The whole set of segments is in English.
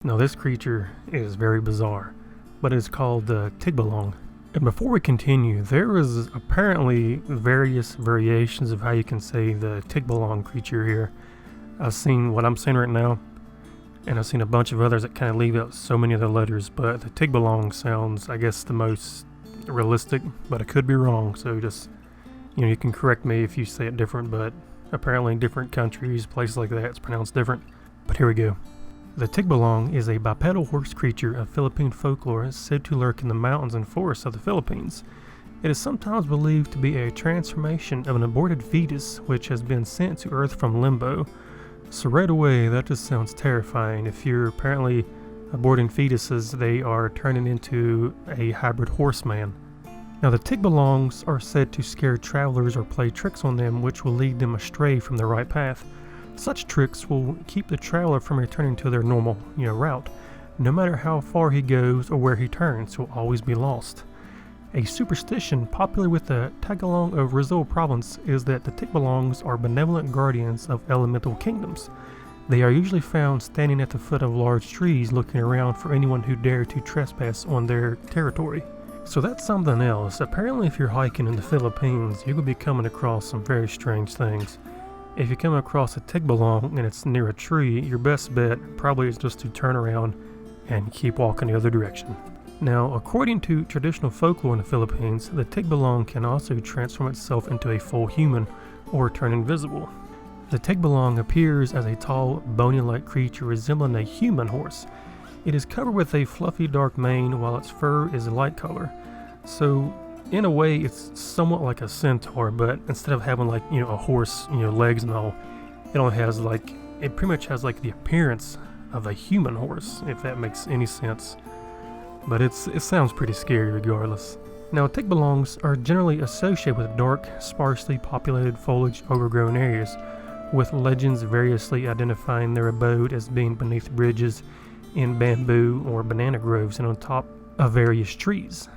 Now this creature is very bizarre, but it's called the Tikbalang. And before we continue, there is apparently various variations of how you can say the Tikbalang creature here. I've seen what I'm saying right now, and I've seen a bunch of others that kind of leave out so many of the letters, but the Tikbalang sounds, I guess, the most realistic, but I could be wrong, so just, you can correct me if you say it different, but apparently in different countries, places like that, it's pronounced different. But here we go. The Tikbalang is a bipedal horse creature of Philippine folklore said to lurk in the mountains and forests of the Philippines. It is sometimes believed to be a transformation of an aborted fetus which has been sent to Earth from limbo. So right away, that just sounds terrifying. If you're apparently aborting fetuses, they are turning into a hybrid horseman. Now the Tikbalangs are said to scare travelers or play tricks on them which will lead them astray from the right path. Such tricks will keep the traveler from returning to their normal, route. No matter how far he goes or where he turns, he'll always be lost. A superstition popular with the Tagalong of Rizal province is that the Tikbalangs are benevolent guardians of elemental kingdoms. They are usually found standing at the foot of large trees looking around for anyone who dare to trespass on their territory. So that's something else. Apparently if you're hiking in the Philippines, you could be coming across some very strange things. If you come across a Tikbalang and it's near a tree, your best bet probably is just to turn around and keep walking the other direction. Now, according to traditional folklore in the Philippines, the Tikbalang can also transform itself into a full human or turn invisible. The Tikbalang appears as a tall, bony-like creature resembling a human horse. It is covered with a fluffy dark mane while its fur is a light color. So, in a way, it's somewhat like a centaur, but instead of having a horse, legs and all, it pretty much has the appearance of a human horse, if that makes any sense. But it sounds pretty scary regardless. Now, Tikbalangs are generally associated with dark, sparsely populated foliage overgrown areas, with legends variously identifying their abode as being beneath bridges, in bamboo or banana groves, and on top of various trees.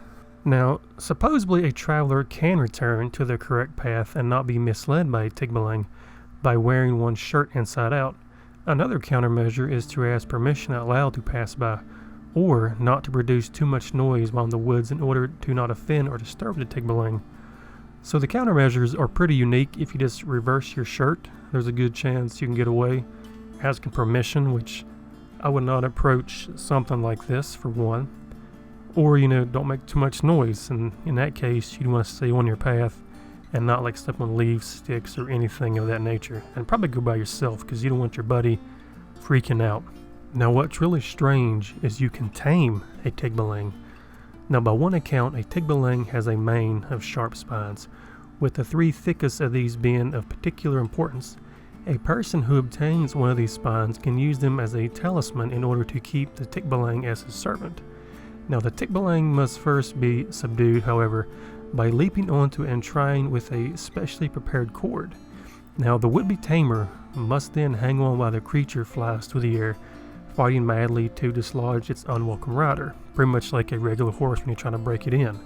Now, supposedly a traveler can return to the correct path and not be misled by a Tikbalang by wearing one's shirt inside out. Another countermeasure is to ask permission out loud to pass by, or not to produce too much noise while in the woods in order to not offend or disturb the Tikbalang. So the countermeasures are pretty unique. If you just reverse your shirt, there's a good chance you can get away. Asking permission, which I would not approach something like this for one. Or, don't make too much noise, and in that case, you'd want to stay on your path and not step on leaves, sticks, or anything of that nature. And probably go by yourself, because you don't want your buddy freaking out. Now, what's really strange is you can tame a Tikbalang. Now, by one account, a Tikbalang has a mane of sharp spines, with the three thickest of these being of particular importance. A person who obtains one of these spines can use them as a talisman in order to keep the Tikbalang as his servant. Now, the Tikbalang must first be subdued, however, by leaping onto and trying with a specially prepared cord. Now, the would-be tamer must then hang on while the creature flies through the air, fighting madly to dislodge its unwelcome rider, pretty much like a regular horse when you're trying to break it in,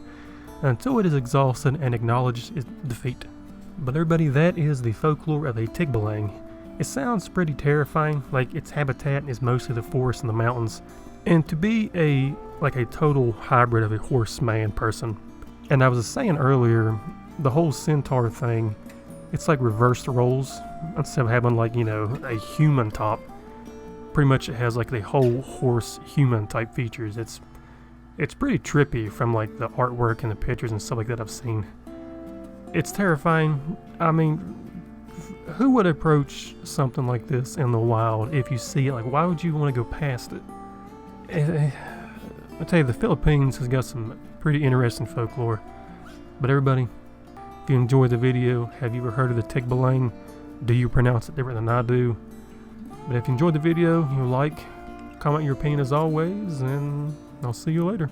until it is exhausted and acknowledges its defeat. But everybody, that is the folklore of a Tikbalang. It sounds pretty terrifying, like its habitat is mostly the forest and the mountains, and to be a total hybrid of a horseman person. And I was saying earlier, the whole centaur thing, it's like reversed roles. Instead of having a human top, pretty much it has the whole horse human type features. It's pretty trippy from the artwork and the pictures and stuff like that I've seen. It's terrifying. I mean, who would approach something like this in the wild if you see it? Why would you want to go past it? I tell you, the Philippines has got some pretty interesting folklore. But everybody, if you enjoyed the video, have you ever heard of the Tikbalang? Do you pronounce it different than I do? But if you enjoyed the video, comment your opinion as always, and I'll see you later.